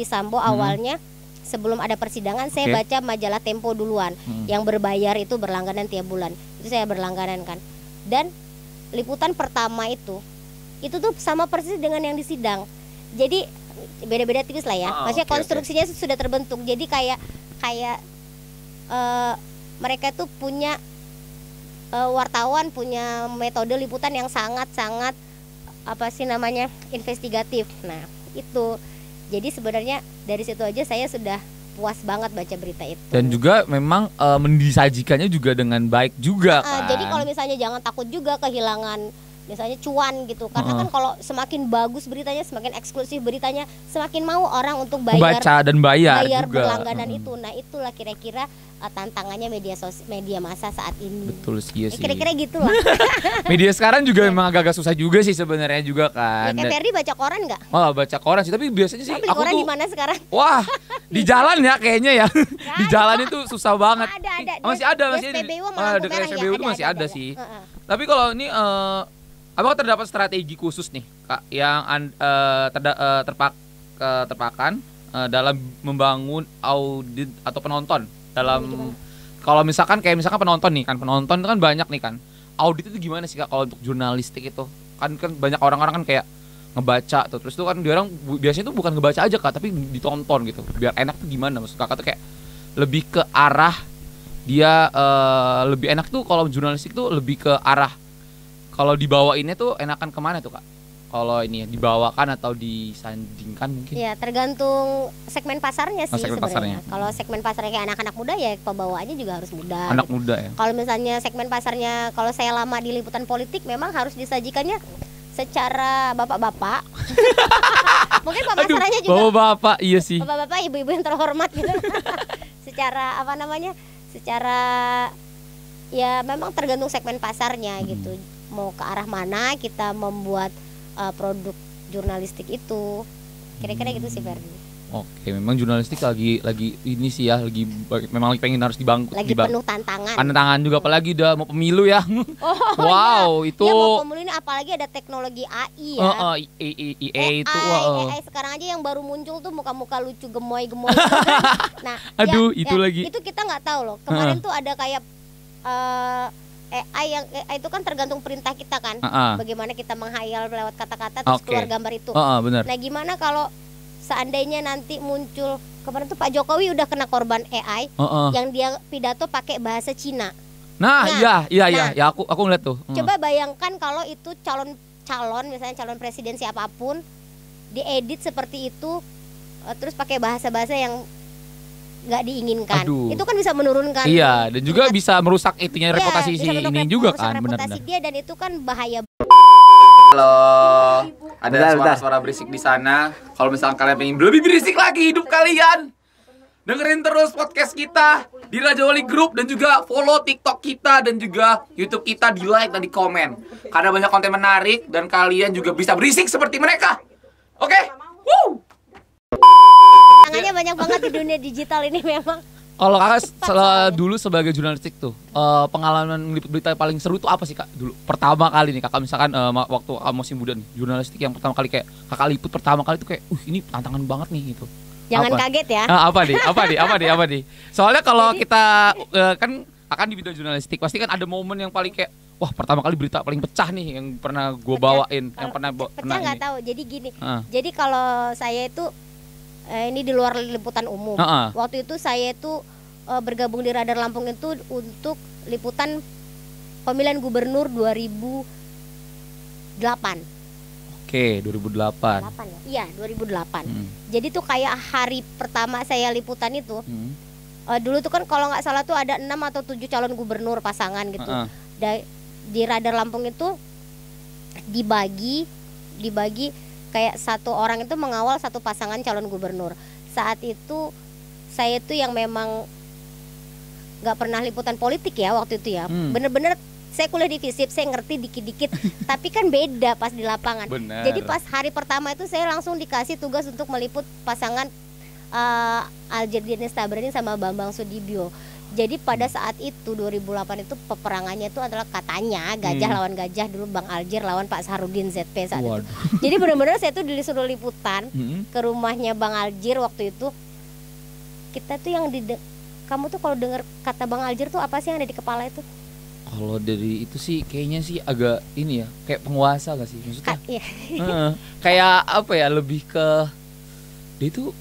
Sambo awalnya. Sebelum ada persidangan saya baca majalah Tempo duluan, yang berbayar itu berlangganan tiap bulan. Itu saya berlangganan kan. Dan liputan pertama itu tuh sama persis dengan yang di sidang. Jadi beda-beda tipis lah ya. Maksudnya konstruksinya sudah terbentuk. Jadi kayak mereka tuh punya wartawan punya metode liputan yang sangat-sangat investigatif. Nah, itu. Jadi sebenarnya dari situ aja saya sudah puas banget baca berita itu. Dan juga memang mendisajikannya juga dengan baik juga kan. Jadi kalau misalnya jangan takut juga kehilangan misalnya cuan gitu. Karena kan kalau semakin bagus beritanya, semakin eksklusif beritanya, semakin mau orang untuk baca dan bayar juga. Berlangganan itu. Nah, itulah kira-kira tantangannya media massa saat ini. Betul sih. Kira-kira gitulah. Media sekarang juga memang agak susah juga sih sebenarnya juga kan. Ya, Ferdi baca koran nggak? Baca koran sih, tapi biasanya sih beli koran di mana sekarang? Wah, di jalan ya kayaknya ya. Di jalan itu susah banget. Ada. Masih ada SPBU dekat SPBU itu masih ada sih. Tapi kalau ini apakah terdapat strategi khusus nih Kak yang terpakan dalam membangun audit atau penonton dalam kalau misalkan penonton itu kan banyak nih kan, audit itu gimana sih Kak kalau untuk jurnalistik itu kan banyak orang-orang kan kayak ngebaca tuh, terus itu kan dia orang biasanya tuh bukan ngebaca aja Kak, tapi ditonton gitu biar enak tuh gimana maksud Kakak tuh kayak lebih ke arah dia lebih enak tuh kalau jurnalistik tuh lebih ke arah kalau dibawainnya tuh enakan kemana tuh Kak? Kalau ini dibawakan atau disandingkan mungkin? Ya tergantung segmen pasarnya sih sebenarnya. Kalau segmen pasarnya kayak anak-anak muda ya pembawaannya juga harus muda. Anak muda ya. Kalau misalnya segmen pasarnya, kalau saya lama di liputan politik memang harus disajikannya secara bapak-bapak. Mungkin pemasarannya juga. Bapak-bapak iya sih. Bapak-bapak, ibu-ibu yang terhormat gitu. Secara ya memang tergantung segmen pasarnya gitu. Mau ke arah mana kita membuat produk jurnalistik itu, kira-kira gitu sih Ferdi. Oke, memang jurnalistik lagi ini sih ya, memang pengen harus lagi penuh tantangan. Tantangan juga, apalagi udah mau pemilu ya. Wow, iya. Itu. Ya mau pemilu ini apalagi ada teknologi AI ya. AI itu. AI sekarang aja yang baru muncul tuh muka-muka lucu gemoy-gemoy gitu kan. Nah, aduh, itu lagi. Itu kita nggak tahu loh. Kemarin tuh ada kayak AI itu kan tergantung perintah kita kan. Bagaimana kita menghayal lewat kata-kata terus keluar gambar itu. Benar. Nah, gimana kalau seandainya nanti muncul, kemarin tuh Pak Jokowi udah kena korban AI yang dia pidato pakai bahasa Cina. Nah, iya, aku ngeliat tuh. Coba bayangkan kalau itu calon misalnya calon presiden siapapun diedit seperti itu, terus pakai bahasa-bahasa yang nggak diinginkan. Aduh. Itu kan bisa menurunkan. Iya, dan juga bisa merusak itunya reputasi si ini juga kan, benar-benar. Dia dan itu kan bahaya. Halo, ada suara-suara berisik di sana. Kalau misalnya kalian pengen lebih berisik lagi hidup kalian, dengerin terus podcast kita di Raja Wali Group dan juga follow TikTok kita dan juga YouTube kita, di like dan di komen. Karena banyak konten menarik dan kalian juga bisa berisik seperti mereka. Oke? Woo! Tangannya banyak banget di dunia digital ini memang. Kalau kakak dulu sebagai jurnalistik tuh, pengalaman meliput berita paling seru tuh apa sih kak dulu? Pertama kali nih kakak misalkan waktu masih muda nih, jurnalistik yang pertama kali kayak kakak liput pertama kali tuh kayak, ini tantangan banget nih gitu. Jangan kaget ya. Apa nih? Soalnya kalau kita kan akan di bidang jurnalistik, pasti kan ada momen yang paling kayak, wah pertama kali berita paling pecah nih yang pernah gue bawain, yang pernah nggak tahu. Jadi gini, jadi kalau saya itu ini di luar liputan umum. Waktu itu saya itu bergabung di Radar Lampung itu untuk liputan pemilihan gubernur 2008. Oke, 2008. Iya, 2008. Jadi tuh kayak hari pertama saya liputan itu. Dulu tuh kan kalau nggak salah tuh ada 6 atau 7 calon gubernur pasangan gitu. Di Radar Lampung itu dibagi kayak satu orang itu mengawal satu pasangan calon gubernur. Saat itu saya tuh yang memang nggak pernah liputan politik ya waktu itu ya. Bener-bener saya kuliah di FISIP, saya ngerti dikit-dikit. Tapi kan beda pas di lapangan. Bener. Jadi pas hari pertama itu saya langsung dikasih tugas untuk meliput pasangan Aljerdinis Tabrani sama Bambang Sudibyo. Jadi pada saat itu 2008 itu peperangannya itu adalah katanya gajah lawan gajah, dulu Bang Aljer lawan Pak Saharudin ZP saat itu. Jadi benar-benar saya tuh disuruh liputan ke rumahnya Bang Aljer waktu itu. Kita tuh yang kamu tuh kalau dengar kata Bang Aljer tuh apa sih yang ada di kepala itu? Kalau dari itu sih kayaknya sih agak ini ya, kayak penguasa gak sih maksudnya? Iya. Kayak apa ya, lebih ke dia itu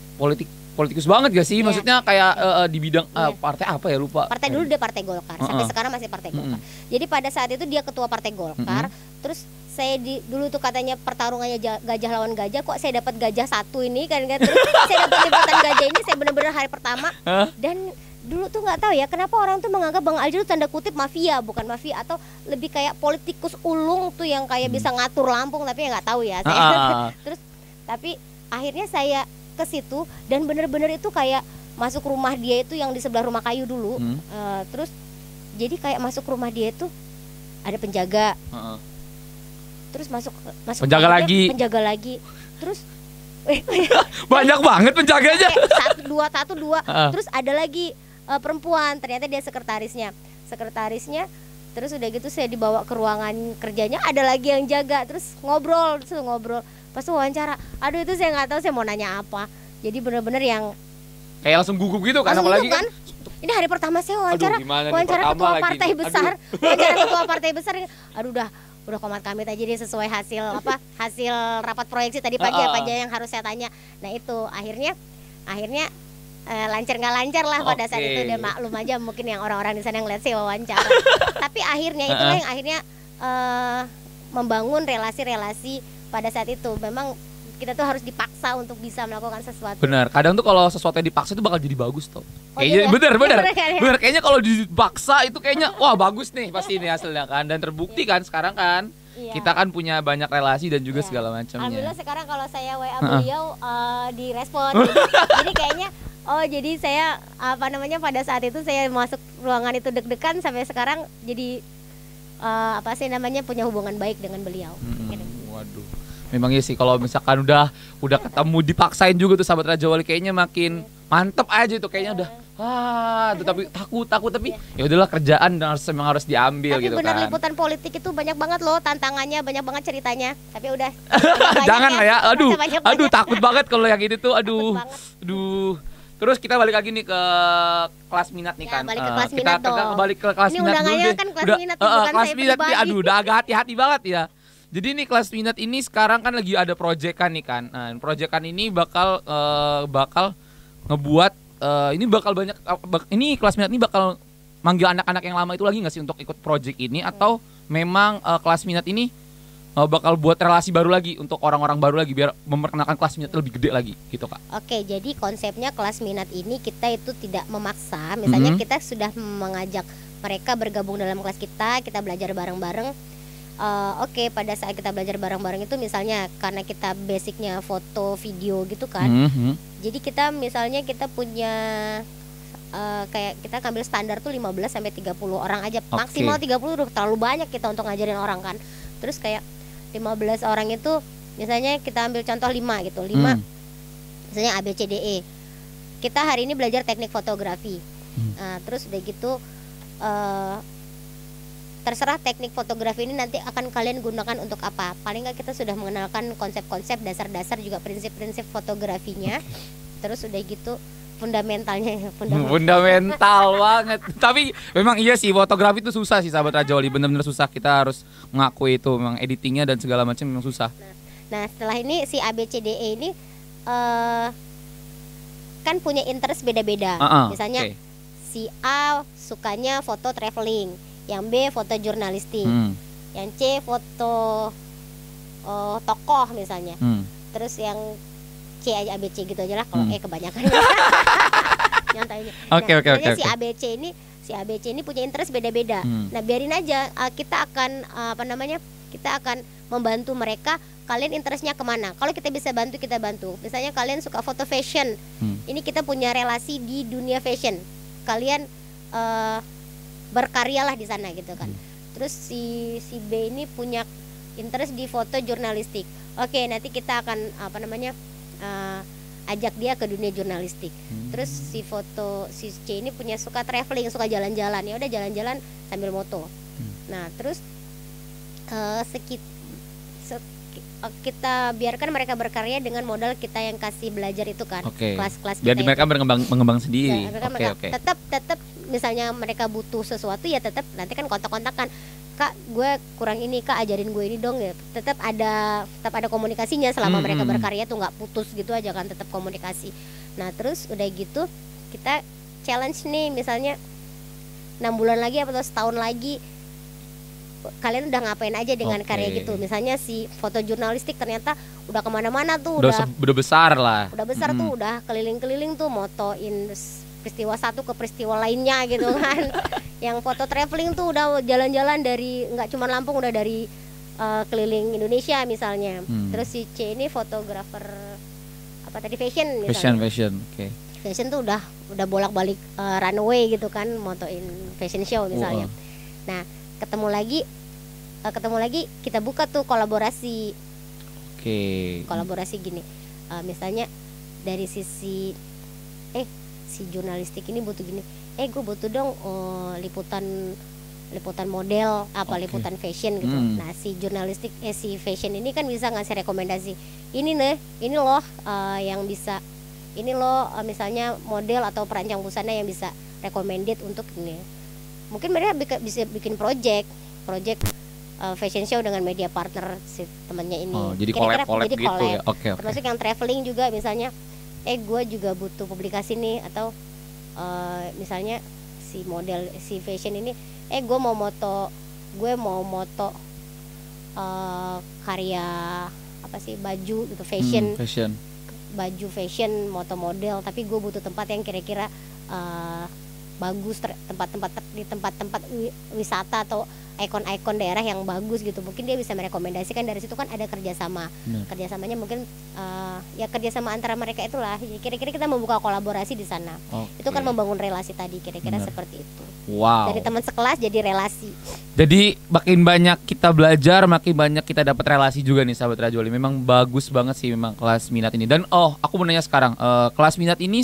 politikus banget gak sih? Maksudnya kayak di bidang partai apa ya, lupa. Partai dulu dia Partai Golkar, sampai sekarang masih Partai Golkar. Jadi pada saat itu dia ketua Partai Golkar. Terus saya dulu tuh katanya pertarungannya gajah lawan gajah, kok saya dapat gajah satu ini kan. Terus saya dapat liputan gajah ini, saya benar-benar hari pertama. Dan dulu tuh nggak tahu ya kenapa orang tuh menganggap Bang Aljer itu tanda kutip mafia, bukan mafia, atau lebih kayak politikus ulung tuh yang kayak bisa ngatur Lampung, tapi ya nggak tahu ya saya. Terus tapi akhirnya saya ke situ dan bener-bener itu kayak masuk rumah dia itu yang di sebelah rumah kayu dulu. Terus jadi kayak masuk rumah dia itu ada penjaga. Terus masuk penjaga lagi. Terus banyak banget penjaganya. Satu dua. Terus ada lagi perempuan, ternyata dia sekretarisnya. Terus udah gitu saya dibawa ke ruangan kerjanya, ada lagi yang jaga. Terus ngobrol. Pas wawancara, aduh itu saya nggak tahu saya mau nanya apa. Jadi benar-benar yang kayak langsung gugup gitu kan, apalagi kan. Ini hari pertama saya wawancara ketua partai besar. Wawancara ketua partai besar. Aduh udah komat kamit aja dia sesuai hasil rapat proyeksi tadi pagi apa aja yang harus saya tanya. Nah itu akhirnya lancar nggak lancar lah pada saat itu, dan maklum aja mungkin yang orang-orang di sana yang lihat saya wawancara. Tapi akhirnya itulah yang akhirnya membangun relasi-relasi pada saat itu. Memang kita tuh harus dipaksa untuk bisa melakukan sesuatu. Benar. Kadang tuh kalau sesuatu yang dipaksa itu bakal jadi bagus tuh. Kayaknya bener. Kayaknya kalau dipaksa itu kayaknya wah bagus nih pasti ini hasilnya kan, dan terbukti kan sekarang kan. Kita kan punya banyak relasi dan juga segala macamnya. Alhamdulillah sekarang kalau saya WA beliau direspon. Jadi kayaknya jadi saya pada saat itu saya masuk ruangan itu deg-degan, sampai sekarang jadi punya hubungan baik dengan beliau. Waduh. Memang iya sih kalau misalkan udah ketemu dipaksain juga tuh sahabat Raja Wali kayaknya makin mantep aja tuh kayaknya udah tuh, tapi takut tapi ya udahlah kerjaan dan memang harus diambil tapi gitu benar kan. Liputan politik itu banyak banget loh tantangannya, banyak banget ceritanya. Tapi udah jangan lah ya. Aduh takut banget kalau yang ini tuh aduh. Terus kita balik lagi nih ke kelas minat nih kan. Balik ke kelas minat dong. Kita balik ke kelas ini minat dulu deh. Kan kelas minat bukan kelas saya minat nih, pribadi. aduh udah agak hati-hati banget ya. Jadi nih kelas minat ini sekarang kan lagi ada proyekan nih kan. Nah, proyekan ini bakal ngebuat ini bakal banyak ini kelas minat ini bakal manggil anak-anak yang lama itu lagi nggak sih untuk ikut proyek ini atau memang kelas minat ini bakal buat relasi baru lagi untuk orang-orang baru lagi biar memperkenalkan kelas minat lebih gede lagi gitu Kak. Oke, jadi konsepnya kelas minat ini kita itu tidak memaksa. Misalnya kita sudah mengajak mereka bergabung dalam kelas kita belajar bareng-bareng. Oke, pada saat kita belajar bareng-bareng itu misalnya karena kita basicnya foto, video gitu kan. Jadi kita misalnya kita punya kayak kita ambil standar tuh 15 sampai 30 orang aja. Maksimal 30 udah terlalu banyak kita untuk ngajarin orang kan. Terus kayak 15 orang itu misalnya kita ambil contoh 5 gitu. 5 misalnya ABCDE. Kita hari ini belajar teknik fotografi. Terus udah gitu terserah teknik fotografi ini nanti akan kalian gunakan untuk apa. Paling nggak kita sudah mengenalkan konsep-konsep dasar-dasar juga prinsip-prinsip fotografinya. Terus udah gitu fundamentalnya fundamental banget. Tapi memang iya sih fotografi itu susah sih sahabat Raja Wali, benar-benar susah. Kita harus mengakui itu memang editingnya dan segala macam memang susah. Nah setelah ini si ABCDE ini kan punya interest beda-beda. Misalnya si A sukanya foto traveling, yang B foto jurnalistik, yang C foto tokoh misalnya. Terus yang C aja ABC gitu aja lah kalau kebanyakan. Nyantainya. Oke. Si ABC ini punya interest beda-beda. Nah, biarin aja kita akan kita akan membantu mereka. Kalian interestnya kemana? Kalau kita bisa bantu, kita bantu. Misalnya kalian suka foto fashion. Ini kita punya relasi di dunia fashion. Kalian berkaryalah di sana gitu kan. Terus si B ini punya interest di foto jurnalistik. Oke, nanti kita akan ajak dia ke dunia jurnalistik. Terus si C ini punya suka traveling, suka jalan-jalan. Ya udah jalan-jalan sambil moto. Nah, terus kita biarkan mereka berkarya dengan modal kita yang kasih belajar itu kan. Kelas-kelas biar mereka mengembang sendiri. Tetap misalnya mereka butuh sesuatu ya tetap nanti kan kontak-kontakan. Kak, gue kurang ini, Kak ajarin gue ini dong ya. Tetap ada komunikasinya selama mereka berkarya tuh nggak putus gitu aja kan, tetap komunikasi. Nah terus udah gitu kita challenge nih misalnya 6 bulan lagi atau setahun lagi kalian udah ngapain aja dengan karya gitu. Misalnya si foto jurnalistik ternyata udah kemana-mana tuh, udah besar lah. Udah besar tuh, udah keliling-keliling tuh motoin peristiwa satu ke peristiwa lainnya gitu kan. Yang foto traveling tuh udah jalan-jalan dari nggak cuma Lampung, udah dari keliling Indonesia misalnya. Terus si C ini fotografer fashion misalnya. Fashion. Fashion tuh udah bolak-balik runway gitu kan, motoin fashion show misalnya. Nah, ketemu lagi kita buka tuh kolaborasi. Kolaborasi gini. Misalnya dari sisi si jurnalistik ini butuh gini. Gue butuh dong liputan model liputan fashion gitu. Nah si jurnalistik si fashion ini kan bisa ngasih rekomendasi ini loh yang bisa ini loh misalnya model atau perancang busana yang bisa recommended untuk ini. Mungkin mereka bisa bikin project fashion show dengan media partner si temannya ini. Jadi collab gitu ya. Termasuk yang traveling juga misalnya gue juga butuh publikasi nih, atau misalnya si model si fashion ini gue mau moto karya baju gitu, fashion baju fashion, moto model, tapi gue butuh tempat yang kira-kira bagus, tempat-tempat wisata atau ikon-ikon daerah yang bagus gitu, mungkin dia bisa merekomendasikan. Dari situ kan ada kerjasamanya mungkin ya kerjasama antara mereka itulah. Kira-kira kita membuka kolaborasi di sana. Itu kan membangun relasi tadi, kira-kira seperti itu. Wow. Dari teman sekelas jadi relasi. Jadi makin banyak kita belajar, makin banyak kita dapat relasi juga nih sahabat Rajoli. Memang bagus banget sih memang kelas minat ini. Dan aku mau nanya sekarang, kelas minat ini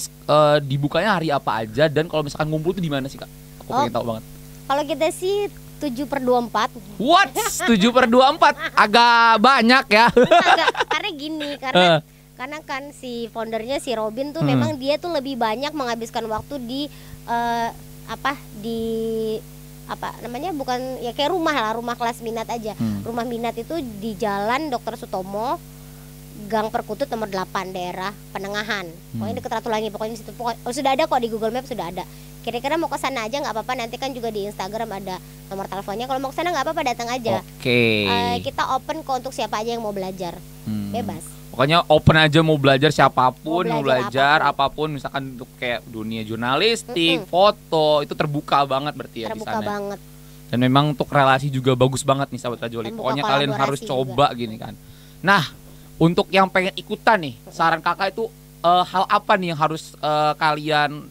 dibukanya hari apa aja, dan kalau misalkan ngumpul tuh di mana sih Kak? Aku pengen tahu banget. Kalau kita sih 7/24. What? 7/24? Agak banyak ya. Karena gini, karena kan si foundernya si Robin tuh memang dia tuh lebih banyak menghabiskan waktu di bukan ya kayak rumah kelas minat aja. Rumah minat itu di Jalan Dr. Sutomo, Gang Perkutut nomor 8, daerah Penengahan. Pokoknya deket Ratulangi, pokoknya di situ. Sudah ada kok di Google Maps, sudah ada. Kira-kira mau ke sana aja nggak apa-apa, nanti kan juga di Instagram ada nomor teleponnya. Kalau mau ke sana nggak apa-apa, datang aja. Oke. Kita open kok untuk siapa aja yang mau belajar. Bebas. Pokoknya open aja, mau belajar siapapun, mau belajar apapun, misalkan untuk kayak dunia jurnalistik, foto, itu terbuka banget berarti ya di sana. Terbuka banget. Dan memang untuk relasi juga bagus banget nih sahabat Rajoli. Pokoknya kalian harus coba juga gini kan. Nah, untuk yang pengen ikutan nih, saran Kakak itu hal apa nih yang harus kalian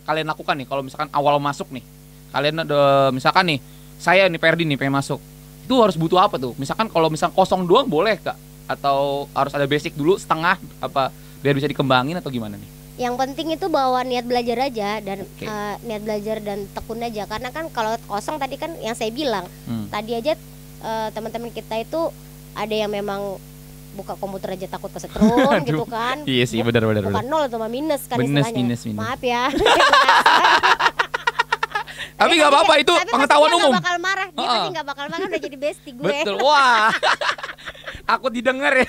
kalian lakukan nih kalau misalkan awal masuk nih. Kalian misalkan nih, saya nih Ferdi nih pengen masuk. Itu harus butuh apa tuh? Misalkan kalau misal kosong doang boleh Kak? Atau harus ada basic dulu setengah apa biar bisa dikembangin atau gimana nih? Yang penting itu bawa niat belajar aja dan niat belajar dan tekun aja. Karena kan kalau kosong tadi kan yang saya bilang, tadi aja teman-teman kita itu ada yang memang buka komputer aja takut kesetrum gitu kan. Iya sih, benar. Bukan nol atau minus kan istilahnya. Minus. Maaf ya. Tapi nggak apa-apa, itu pengetahuan umum. Dia bakal marah, dia pasti nggak bakal marah, udah jadi bestie gue. Betul, wah. Aku didengar ya.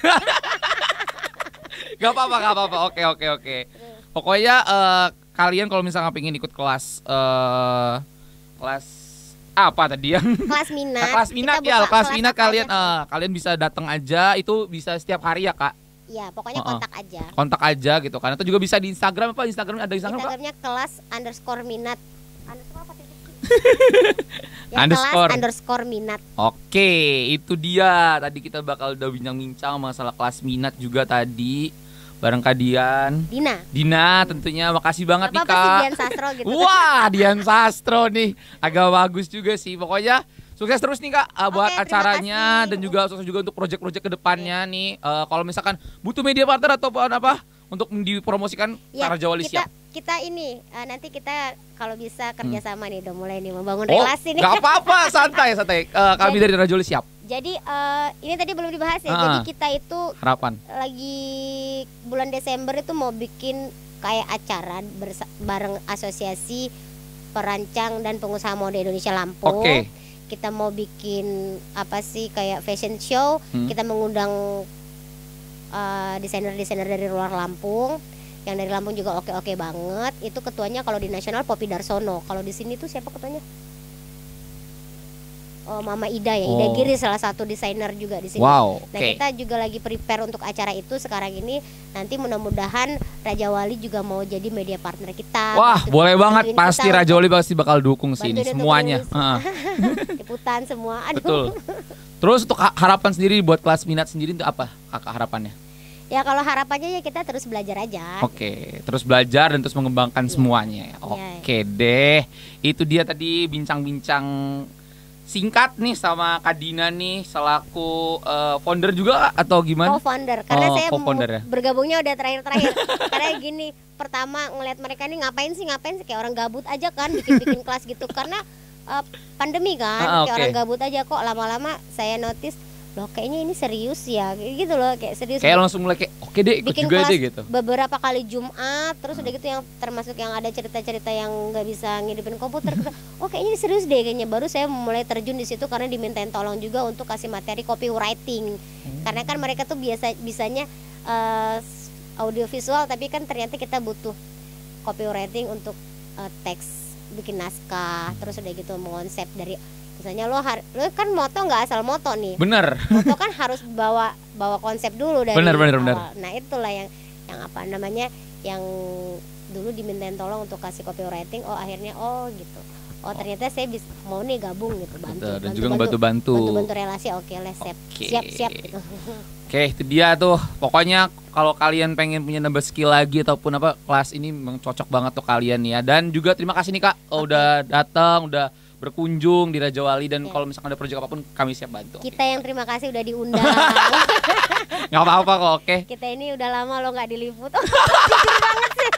Gak apa-apa. Oke. Pokoknya kalian kalau misalnya pengen ikut kelas apa tadi ya? Kelas minat. Kelas minat kalian bisa datang aja, itu bisa setiap hari ya Kak? Iya, pokoknya kontak aja. Kontak aja gitu kan. Atau juga bisa di Instagram apa? Instagram ada Instagramnya kelas_minat. _minat. Oke, itu dia. Tadi kita bakal udah bincang-bincang masalah kelas minat juga tadi bareng Kak Dina tentunya. Makasih banget nih Kak. Dian Sastro gitu. Wah, Dian Sastro nih. Agak bagus juga sih. Pokoknya sukses terus nih Kak buat acaranya, dan juga sukses juga untuk proyek-proyek kedepannya nih. Kalau misalkan butuh media partner atau apa untuk dipromosikan, Rajoli siap. Kita ini nanti kita kalau bisa kerjasama nih, udah mulai nih membangun relasi nih. Gak apa-apa, santai. Kami dari Rajoli siap. Jadi ini tadi belum dibahas ya. Jadi kita itu harapan lagi bulan Desember itu mau bikin kayak acara bareng Asosiasi Perancang dan Pengusaha Mode Indonesia Lampung. Kita mau bikin kayak fashion show. Kita mengundang desainer dari luar Lampung. Yang dari Lampung juga oke banget. Itu ketuanya kalau di nasional Poppy Darsono. Kalau di sini tuh siapa ketuanya? Mama Ida ya, Ida Giri salah satu desainer juga di sini. Wow. Nah, kita juga lagi prepare untuk acara itu sekarang ini. Nanti mudah-mudahan Raja Wali juga mau jadi media partner kita. Wah, boleh banget. Pasti Raja Wali pasti bakal dukung sini semuanya. Liputan semua. Aduh. Betul. Terus untuk harapan sendiri buat kelas minat sendiri itu apa Kakak harapannya? Ya kalau harapannya ya kita terus belajar aja. Terus belajar dan terus mengembangkan semuanya. Oke deh. Itu dia tadi bincang-bincang singkat nih sama Kak Dina nih selaku founder juga atau gimana? Co-founder, karena saya bergabungnya udah terakhir. Karena gini, pertama ngelihat mereka nih ngapain sih kayak orang gabut aja kan bikin kelas gitu, karena pandemi kan, kayak orang gabut aja. Kok lama-lama saya notice loh kayaknya ini serius ya gitu loh, kayak serius. Kayak langsung mulai kayak oke deh ikut bikin juga kelas deh gitu. Beberapa kali Jumat, terus udah gitu yang termasuk yang ada cerita-cerita yang nggak bisa ngidupin komputer. Oh kayaknya ini serius deh kayaknya. Baru saya mulai terjun di situ karena dimintain tolong juga untuk kasih materi copywriting. Karena kan mereka tuh bisanya audiovisual, tapi kan ternyata kita butuh copywriting untuk teks, bikin naskah, terus udah gitu mengonsep dari misalnya lo kan moto nggak asal moto nih. Bener. Moto kan harus bawa konsep dulu dari bener. Nah itulah yang apa namanya, yang dulu dimintain tolong untuk kasih copywriting. Akhirnya gitu. oh ternyata saya bisa mau nih gabung gitu, bantu. Dan juga ngebantu-bantu. Bantu relasi, oke lah, siap gitu. Oke, itu dia tuh. Pokoknya kalau kalian pengen punya nambah skill lagi ataupun apa, kelas ini memang cocok banget tuh kalian ya. Dan juga terima kasih nih Kak, udah datang, udah berkunjung di Raja Wali, dan kalau misalkan ada proyek apapun kami siap bantu. Kita yang terima kasih udah diundang. Nggak apa-apa kok, oke. Kita ini udah lama lo nggak diliput. Jujur banget sih.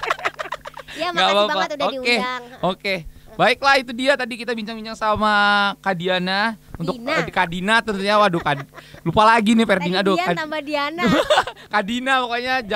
Ya makasih banget udah diundang. Oke. Baiklah, itu dia tadi kita bincang-bincang sama Kak Diana untuk Kak Dina tentunya. Waduh, lupa lagi nih Ferdinand. Tadi Dian tambah Diana. Kak Dina pokoknya.